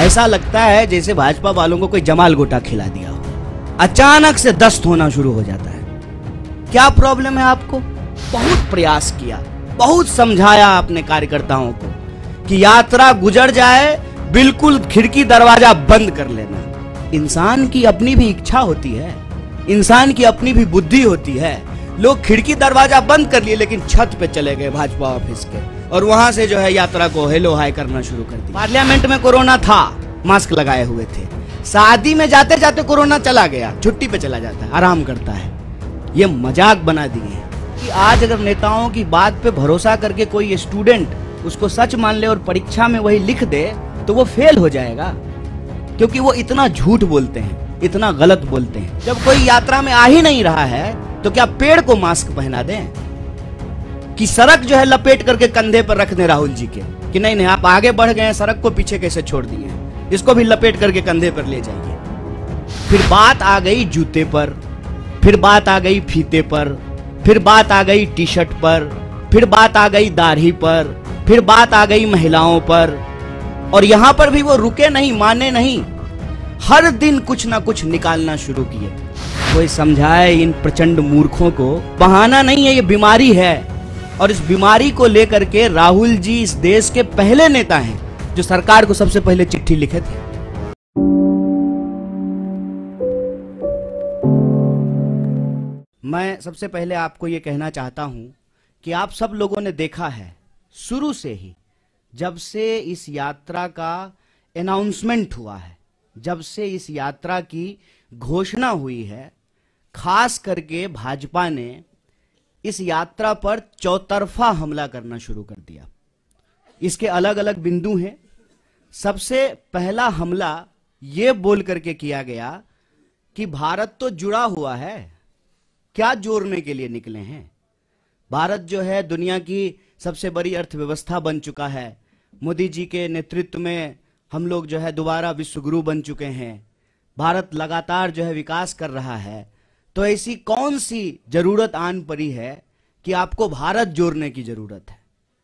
ऐसा लगता है जैसे भाजपा वालों को कोई जमाल गोटा खिला दिया हो। अचानक से दस्त होना शुरू हो जाता है। क्या प्रॉब्लम है आपको? बहुत प्रयास किया, बहुत समझाया अपने कार्यकर्ताओं को कि यात्रा गुजर जाए, बिल्कुल खिड़की दरवाजा बंद कर लेना। इंसान की अपनी भी इच्छा होती है, इंसान की अपनी भी बुद्धि होती है। लोग खिड़की दरवाजा बंद कर लिए, लेकिन छत पे चले गए भाजपा ऑफिस के, और वहां से जो है यात्रा को हेलो हाय करना शुरू कर दिया। पार्लियामेंट में कोरोना था, मास्क लगाए हुए थे। शादी में जाते जाते कोरोना चला गया, छुट्टी पे चला जाता है, आराम करता है। ये मजाक बना दिए हैं कि आज अगर नेताओं की बात पे भरोसा करके कोई स्टूडेंट उसको सच मान ले और परीक्षा में वही लिख दे तो वो फेल हो जाएगा, क्योंकि वो इतना झूठ बोलते हैं, इतना गलत बोलते हैं। जब कोई यात्रा में आ ही नहीं रहा है तो क्या पेड़ को मास्क पहना दें कि सड़क जो है लपेट करके कंधे पर रख दें राहुल जी के कि नहीं नहीं आप आगे बढ़ गए, सड़क को पीछे कैसे छोड़ दिए, इसको भी लपेट करके कंधे पर ले जाइए। फिर बात आ गई जूते पर, फिर बात आ गई फीते पर, फिर बात आ गई टी शर्ट पर, फिर बात आ गई दाढ़ी पर, फिर बात आ गई महिलाओं पर। और यहां पर भी वो रुके नहीं, माने नहीं, हर दिन कुछ ना कुछ निकालना शुरू किए। कोई समझाए इन प्रचंड मूर्खों को, बहाना नहीं है, ये बीमारी है। और इस बीमारी को लेकर के राहुल जी इस देश के पहले नेता हैं जो सरकार को सबसे पहले चिट्ठी लिखे थे। मैं सबसे पहले आपको यह कहना चाहता हूं कि आप सब लोगों ने देखा है शुरू से ही, जब से इस यात्रा का अनाउंसमेंट हुआ है, जब से इस यात्रा की घोषणा हुई है, खास करके भाजपा ने इस यात्रा पर चौतरफा हमला करना शुरू कर दिया। इसके अलग अलग बिंदु हैं। सबसे पहला हमला यह बोल करके किया गया कि भारत तो जुड़ा हुआ है, क्या जोड़ने के लिए निकले हैं? भारत जो है दुनिया की सबसे बड़ी अर्थव्यवस्था बन चुका है। मोदी जी के नेतृत्व में हम लोग जो है दोबारा विश्व गुरु बन चुके हैं। भारत लगातार जो है विकास कर रहा है। तो ऐसी कौन सी जरूरत आन पड़ी है कि आपको भारत जोड़ने की जरूरत है?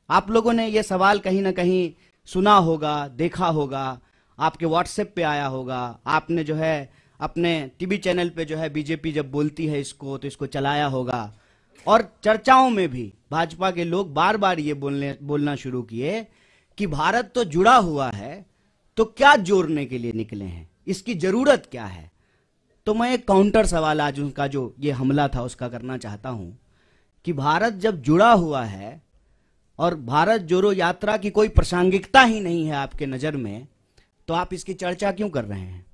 आप लोगों ने यह सवाल कहीं ना कहीं सुना होगा, देखा होगा, आपके व्हाट्सएप पे आया होगा, आपने जो है अपने टीवी चैनल पे जो है बीजेपी जब बोलती है इसको तो इसको चलाया होगा। और चर्चाओं में भी भाजपा के लोग बार बार ये बोलना शुरू किए कि भारत तो जुड़ा हुआ है, तो क्या जोड़ने के लिए निकले हैं, इसकी जरूरत क्या है? तो मैं एक काउंटर सवाल आज उनका जो ये हमला था उसका करना चाहता हूं कि भारत जब जुड़ा हुआ है और भारत जोड़ो यात्रा की कोई प्रासंगिकता ही नहीं है आपके नजर में, तो आप इसकी चर्चा क्यों कर रहे हैं?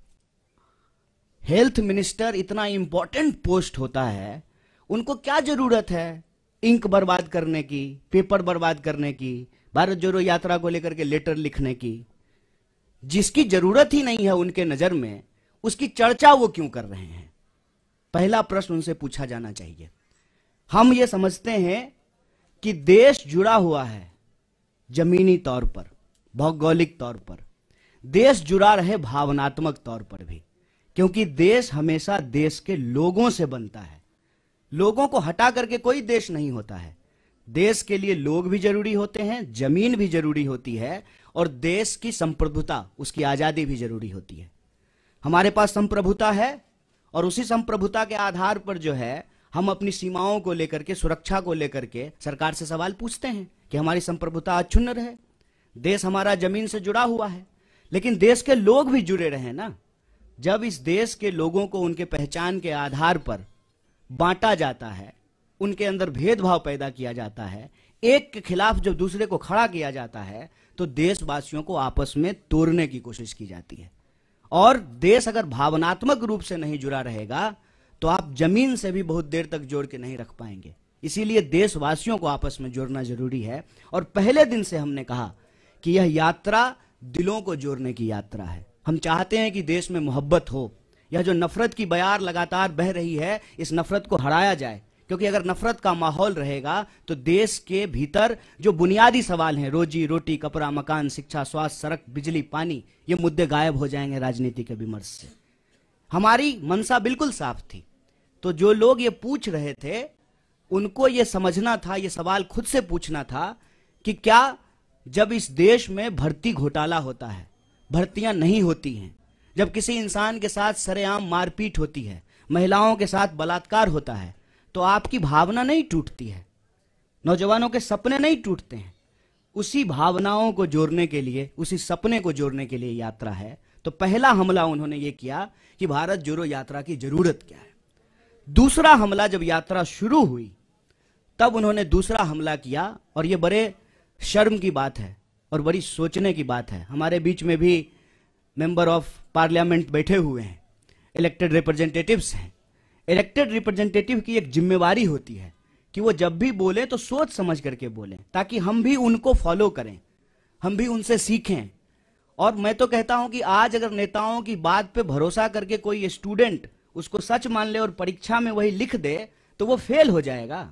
हेल्थ मिनिस्टर इतना इंपॉर्टेंट पोस्ट होता है, उनको क्या जरूरत है इंक बर्बाद करने की, पेपर बर्बाद करने की, भारत जोड़ो यात्रा को लेकर के लेटर लिखने की? जिसकी जरूरत ही नहीं है उनके नजर में, उसकी चर्चा वो क्यों कर रहे हैं? पहला प्रश्न उनसे पूछा जाना चाहिए। हम ये समझते हैं कि देश जुड़ा हुआ है जमीनी तौर पर, भौगोलिक तौर पर, देश जुड़ा रहे भावनात्मक तौर पर भी, क्योंकि देश हमेशा देश के लोगों से बनता है। लोगों को हटा करके कोई देश नहीं होता है। देश के लिए लोग भी जरूरी होते हैं, जमीन भी जरूरी होती है, और देश की संप्रभुता, उसकी आजादी भी जरूरी होती है। हमारे पास संप्रभुता है और उसी संप्रभुता के आधार पर जो है हम अपनी सीमाओं को लेकर के, सुरक्षा को लेकर के सरकार से सवाल पूछते हैं कि हमारी संप्रभुता अक्षुण्ण रहे। देश हमारा जमीन से जुड़ा हुआ है, लेकिन देश के लोग भी जुड़े रहे ना। जब इस देश के लोगों को उनके पहचान के आधार पर बांटा जाता है, उनके अंदर भेदभाव पैदा किया जाता है, एक के खिलाफ जब दूसरे को खड़ा किया जाता है, तो देशवासियों को आपस में तोड़ने की कोशिश की जाती है। और देश अगर भावनात्मक रूप से नहीं जुड़ा रहेगा तो आप जमीन से भी बहुत देर तक जोड़ के नहीं रख पाएंगे। इसीलिए देशवासियों को आपस में जोड़ना जरूरी है। और पहले दिन से हमने कहा कि यह यात्रा दिलों को जोड़ने की यात्रा है। हम चाहते हैं कि देश में मोहब्बत हो। यह जो नफरत की बयार लगातार बह रही है, इस नफरत को हराया जाए, क्योंकि अगर नफरत का माहौल रहेगा तो देश के भीतर जो बुनियादी सवाल हैं, रोजी रोटी, कपड़ा, मकान, शिक्षा, स्वास्थ्य, सड़क, बिजली, पानी, ये मुद्दे गायब हो जाएंगे राजनीति के विमर्श से। हमारी मंशा बिल्कुल साफ थी। तो जो लोग ये पूछ रहे थे उनको ये समझना था, ये सवाल खुद से पूछना था कि क्या जब इस देश में भर्ती घोटाला होता है, भर्तियां नहीं होती हैं, जब किसी इंसान के साथ सरेआम मारपीट होती है, महिलाओं के साथ बलात्कार होता है, तो आपकी भावना नहीं टूटती है, नौजवानों के सपने नहीं टूटते हैं। उसी भावनाओं को जोड़ने के लिए, उसी सपने को जोड़ने के लिए यात्रा है। तो पहला हमला उन्होंने ये किया कि भारत जोड़ो यात्रा की जरूरत क्या है। दूसरा हमला, जब यात्रा शुरू हुई तब उन्होंने दूसरा हमला किया, और ये बड़े शर्म की बात है और बड़ी सोचने की बात है। हमारे बीच में भी मेंबर ऑफ पार्लियामेंट बैठे हुए हैं, इलेक्टेड रिप्रेजेंटेटिव्स हैं। इलेक्टेड रिप्रेजेंटेटिव की एक जिम्मेवारी होती है कि वो जब भी बोले तो सोच समझ करके बोलें, ताकि हम भी उनको फॉलो करें, हम भी उनसे सीखें। और मैं तो कहता हूं कि आज अगर नेताओं की बात पे भरोसा करके कोई स्टूडेंट उसको सच मान ले और परीक्षा में वही लिख दे तो वो फेल हो जाएगा,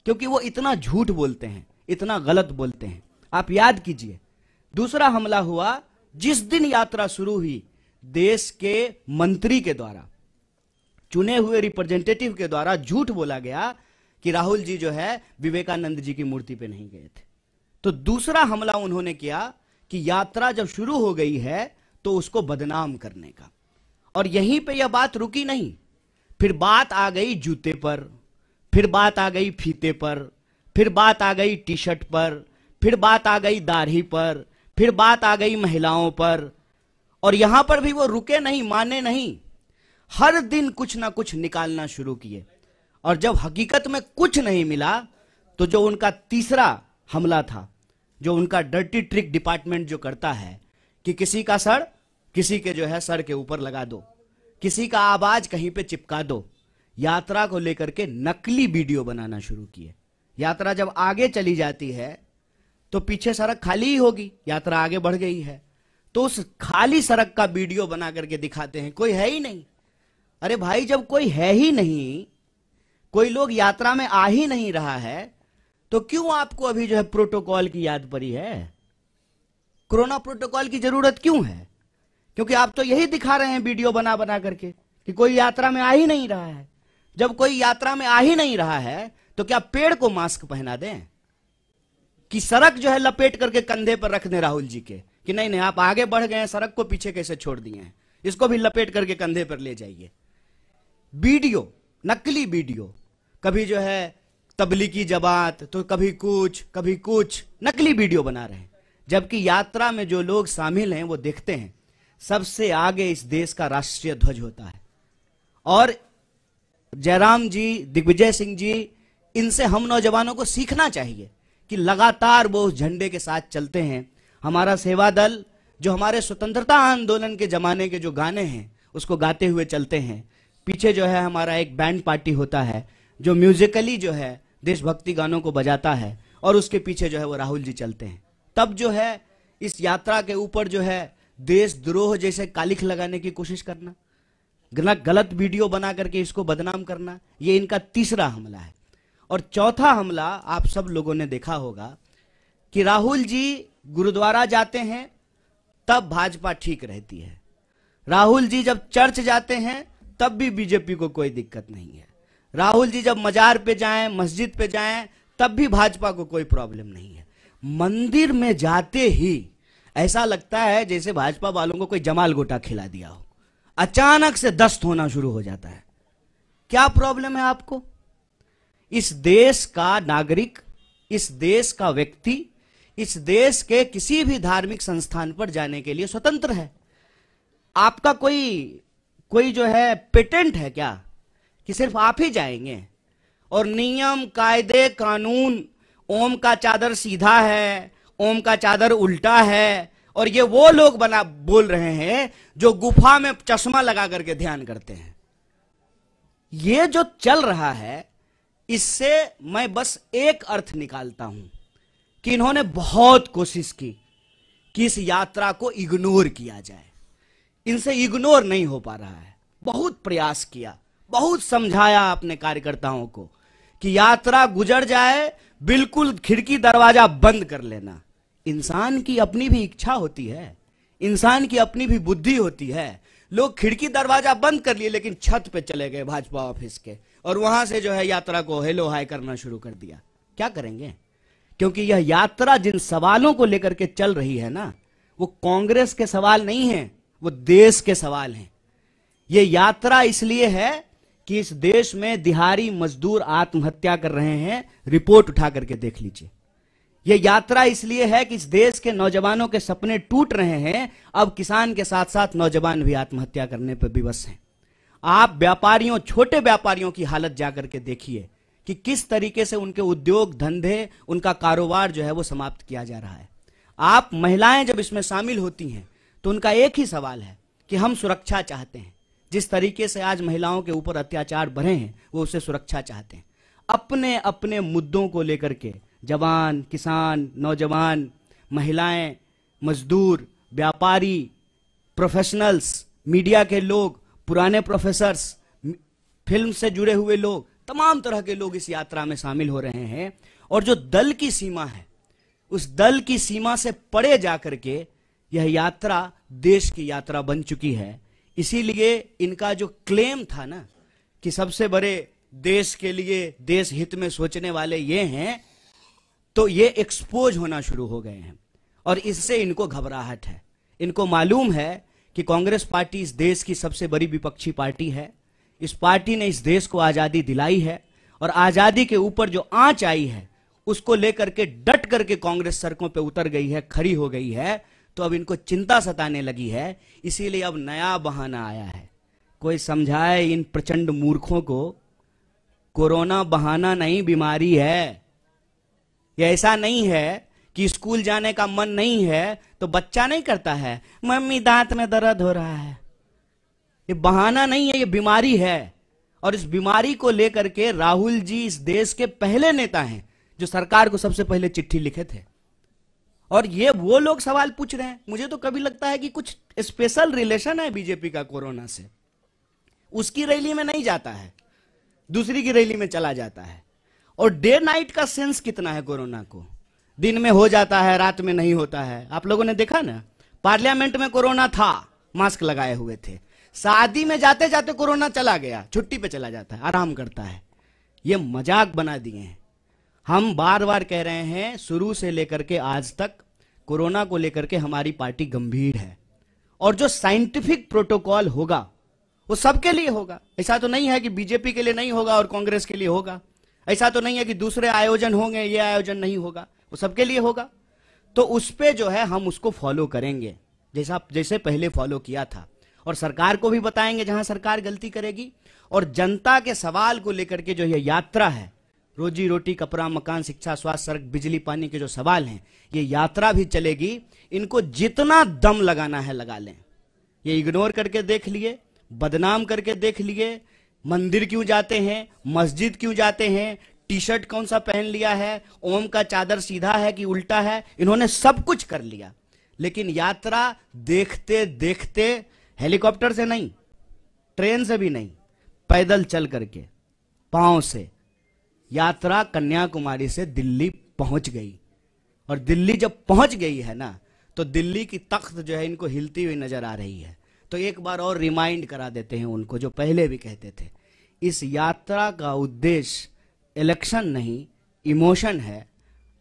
क्योंकि वो इतना झूठ बोलते हैं, इतना गलत बोलते हैं। आप याद कीजिए, दूसरा हमला हुआ जिस दिन यात्रा शुरू हुई, देश के मंत्री के द्वारा, चुने हुए रिप्रेजेंटेटिव के द्वारा झूठ बोला गया कि राहुल जी जो है विवेकानंद जी की मूर्ति पे नहीं गए थे। तो दूसरा हमला उन्होंने किया कि यात्रा जब शुरू हो गई है तो उसको बदनाम करने का। और यहीं पे यह बात रुकी नहीं, फिर बात आ गई जूते पर, फिर बात आ गई फीते पर, फिर बात आ गई टी शर्ट पर, फिर बात आ गई दाढ़ी पर, फिर बात आ गई महिलाओं पर। और यहां पर भी वो रुके नहीं, माने नहीं, हर दिन कुछ ना कुछ निकालना शुरू किए। और जब हकीकत में कुछ नहीं मिला तो जो उनका तीसरा हमला था, जो उनका डर्टी ट्रिक डिपार्टमेंट जो करता है कि किसी का सर किसी के जो है सर के ऊपर लगा दो, किसी का आवाज कहीं पे चिपका दो, यात्रा को लेकर के नकली वीडियो बनाना शुरू किए। यात्रा जब आगे चली जाती है तो पीछे सड़क खाली ही होगी, यात्रा आगे बढ़ गई है तो उस खाली सड़क का वीडियो बना करके दिखाते हैं, कोई है ही नहीं। अरे भाई, जब कोई है ही नहीं, कोई लोग यात्रा में आ ही नहीं रहा है, तो क्यों आपको अभी जो है प्रोटोकॉल की याद पड़ी है? कोरोना प्रोटोकॉल की जरूरत क्यों है? क्योंकि आप तो यही दिखा रहे हैं वीडियो बना बना करके कि कोई यात्रा में आ ही नहीं रहा है। जब कोई यात्रा में आ ही नहीं रहा है तो क्या पेड़ को मास्क पहना दें कि सड़क जो है लपेट करके कंधे पर रख दें राहुल जी के कि नहीं नहीं आप आगे बढ़ गए हैं, सड़क को पीछे कैसे छोड़ दिए हैं, इसको भी लपेट करके कंधे पर ले जाइए। वीडियो, नकली वीडियो, कभी जो है तबलीगी जमात तो कभी कुछ नकली वीडियो बना रहे हैं। जबकि यात्रा में जो लोग शामिल हैं वो देखते हैं सबसे आगे इस देश का राष्ट्रीय ध्वज होता है। और जयराम जी, दिग्विजय सिंह जी, इनसे हम नौजवानों को सीखना चाहिए कि लगातार वो उस झंडे के साथ चलते हैं। हमारा सेवा दल जो हमारे स्वतंत्रता आंदोलन के जमाने के जो गाने हैं उसको गाते हुए चलते हैं। पीछे जो है हमारा एक बैंड पार्टी होता है जो म्यूजिकली जो है देशभक्ति गानों को बजाता है, और उसके पीछे जो है वो राहुल जी चलते हैं। तब जो है इस यात्रा के ऊपर जो है देशद्रोह जैसे कालिख लगाने की कोशिश करना, गलत वीडियो बना करके इसको बदनाम करना, ये इनका तीसरा हमला है। और चौथा हमला आप सब लोगों ने देखा होगा कि राहुल जी गुरुद्वारा जाते हैं तब भाजपा ठीक रहती है, राहुल जी जब चर्च जाते हैं तब भी बीजेपी को कोई दिक्कत नहीं है, राहुल जी जब मजार पे जाएं, मस्जिद पे जाएं, तब भी भाजपा को कोई प्रॉब्लम नहीं है। मंदिर में जाते ही ऐसा लगता है जैसे भाजपा वालों को कोई जमाल गोटा खिला दिया हो, अचानक से दस्त होना शुरू हो जाता है। क्या प्रॉब्लम है आपको? इस देश का नागरिक, इस देश का व्यक्ति, इस देश के किसी भी धार्मिक संस्थान पर जाने के लिए स्वतंत्र है। आपका कोई जो है पेटेंट है क्या कि सिर्फ आप ही जाएंगे? और नियम, कायदे, कानून, ओम का चादर सीधा है, ओम का चादर उल्टा है, और ये वो लोग बोल रहे हैं जो गुफा में चश्मा लगा करके ध्यान करते हैं। ये जो चल रहा है, इससे मैं बस एक अर्थ निकालता हूं कि इन्होंने बहुत कोशिश की कि इस यात्रा को इग्नोर किया जाए। इनसे इग्नोर नहीं हो पा रहा है। बहुत प्रयास किया, बहुत समझाया अपने कार्यकर्ताओं को कि यात्रा गुजर जाए, बिल्कुल खिड़की दरवाजा बंद कर लेना। इंसान की अपनी भी इच्छा होती है, इंसान की अपनी भी बुद्धि होती है। लोग खिड़की दरवाजा बंद कर लिए लेकिन छत पे चले गए भाजपा ऑफिस के, और वहां से जो है यात्रा को हेलो हाय करना शुरू कर दिया। क्या करेंगे? क्योंकि यह यात्रा जिन सवालों को लेकर के चल रही है ना, वो कांग्रेस के सवाल नहीं हैं, वो देश के सवाल हैं। ये यात्रा इसलिए है कि इस देश में दिहाड़ी मजदूर आत्महत्या कर रहे हैं, रिपोर्ट उठा करके देख लीजिए। ये यात्रा इसलिए है कि इस देश के नौजवानों के सपने टूट रहे हैं, अब किसान के साथ साथ नौजवान भी आत्महत्या करने पर विवश हैं। आप व्यापारियों, छोटे व्यापारियों की हालत जाकर के देखिए कि किस तरीके से उनके उद्योग धंधे, उनका कारोबार जो है वो समाप्त किया जा रहा है। आप महिलाएं जब इसमें शामिल होती हैं तो उनका एक ही सवाल है कि हम सुरक्षा चाहते हैं। जिस तरीके से आज महिलाओं के ऊपर अत्याचार बढ़े हैं वो उससे सुरक्षा चाहते हैं। अपने अपने मुद्दों को लेकर के जवान, किसान, नौजवान, महिलाएं, मजदूर, व्यापारी, प्रोफेशनल्स, मीडिया के लोग, पुराने प्रोफेसर्स, फिल्म से जुड़े हुए लोग, तमाम तरह के लोग इस यात्रा में शामिल हो रहे हैं। और जो दल की सीमा है, उस दल की सीमा से परे जाकर के यह यात्रा देश की यात्रा बन चुकी है। इसीलिए इनका जो क्लेम था ना कि सबसे बड़े देश के लिए, देश हित में सोचने वाले ये हैं, तो ये एक्सपोज होना शुरू हो गए हैं और इससे इनको घबराहट है। इनको मालूम है कि कांग्रेस पार्टी इस देश की सबसे बड़ी विपक्षी पार्टी है। इस पार्टी ने इस देश को आजादी दिलाई है और आजादी के ऊपर जो आंच आई है उसको लेकर के डट करके कांग्रेस सड़कों पे उतर गई है, खड़ी हो गई है। तो अब इनको चिंता सताने लगी है, इसीलिए अब नया बहाना आया है। कोई समझाए इन प्रचंड मूर्खों को, कोरोना बहाना नहीं, बीमारी है। ये ऐसा नहीं है कि स्कूल जाने का मन नहीं है तो बच्चा नहीं करता है, मम्मी दांत में दर्द हो रहा है। ये बहाना नहीं है, ये बीमारी है। और इस बीमारी को लेकर के राहुल जी इस देश के पहले नेता हैं जो सरकार को सबसे पहले चिट्ठी लिखे थे। और ये वो लोग सवाल पूछ रहे हैं। मुझे तो कभी लगता है कि कुछ स्पेशल रिलेशन है बीजेपी का कोरोना से। उसकी रैली में नहीं जाता है, दूसरी की रैली में चला जाता है। और डे नाइट का सेंस कितना है कोरोना को, दिन में हो जाता है, रात में नहीं होता है। आप लोगों ने देखा ना, पार्लियामेंट में कोरोना था, मास्क लगाए हुए थे। शादी में जाते जाते कोरोना चला गया, छुट्टी पे चला जाता है, आराम करता है। ये मजाक बना दिए हैं। हम बार बार कह रहे हैं, शुरू से लेकर के आज तक कोरोना को लेकर के हमारी पार्टी गंभीर है। और जो साइंटिफिक प्रोटोकॉल होगा वो सबके लिए होगा। ऐसा तो नहीं है कि बीजेपी के लिए नहीं होगा और कांग्रेस के लिए होगा। ऐसा तो नहीं है कि दूसरे आयोजन होंगे, ये आयोजन नहीं होगा, वो सबके लिए होगा। तो उस पे जो है हम उसको फॉलो करेंगे, जैसे पहले फॉलो किया था। और सरकार को भी बताएंगे जहां सरकार गलती करेगी। और जनता के सवाल को लेकर के जो ये यात्रा है, रोजी रोटी, कपड़ा, मकान, शिक्षा, स्वास्थ्य, सड़क, बिजली, पानी के जो सवाल हैं, ये यात्रा भी चलेगी। इनको जितना दम लगाना है लगा लें। ये इग्नोर करके देख लिए, बदनाम करके देख लिए, मंदिर क्यों जाते हैं, मस्जिद क्यों जाते हैं, टी शर्ट कौन सा पहन लिया है, ओम का चादर सीधा है कि उल्टा है, इन्होंने सब कुछ कर लिया। लेकिन यात्रा देखते देखते, हेलीकॉप्टर से नहीं, ट्रेन से भी नहीं, पैदल चल करके, पांव से यात्रा कन्याकुमारी से दिल्ली पहुंच गई। और दिल्ली जब पहुंच गई है ना, तो दिल्ली की तख्त जो है इनको हिलती हुई नजर आ रही है। तो एक बार और रिमाइंड करा देते हैं उनको, जो पहले भी कहते थे, इस यात्रा का उद्देश्य इलेक्शन नहीं, इमोशन है।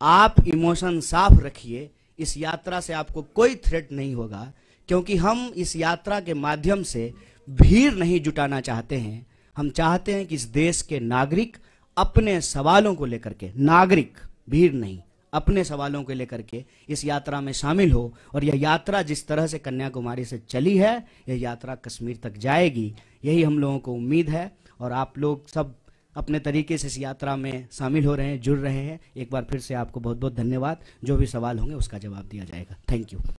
आप इमोशन साफ रखिए। इस यात्रा से आपको कोई थ्रेट नहीं होगा, क्योंकि हम इस यात्रा के माध्यम से भीड़ नहीं जुटाना चाहते हैं। हम चाहते हैं कि इस देश के नागरिक अपने सवालों को लेकर के, नागरिक, भीड़ नहीं, अपने सवालों को लेकर के इस यात्रा में शामिल हो। और यह यात्रा जिस तरह से कन्याकुमारी से चली है, यह यात्रा कश्मीर तक जाएगी, यही हम लोगों को उम्मीद है। और आप लोग सब अपने तरीके से इस यात्रा में शामिल हो रहे हैं, जुड़ रहे हैं। एक बार फिर से आपको बहुत बहुत धन्यवाद। जो भी सवाल होंगे उसका जवाब दिया जाएगा। Thank you.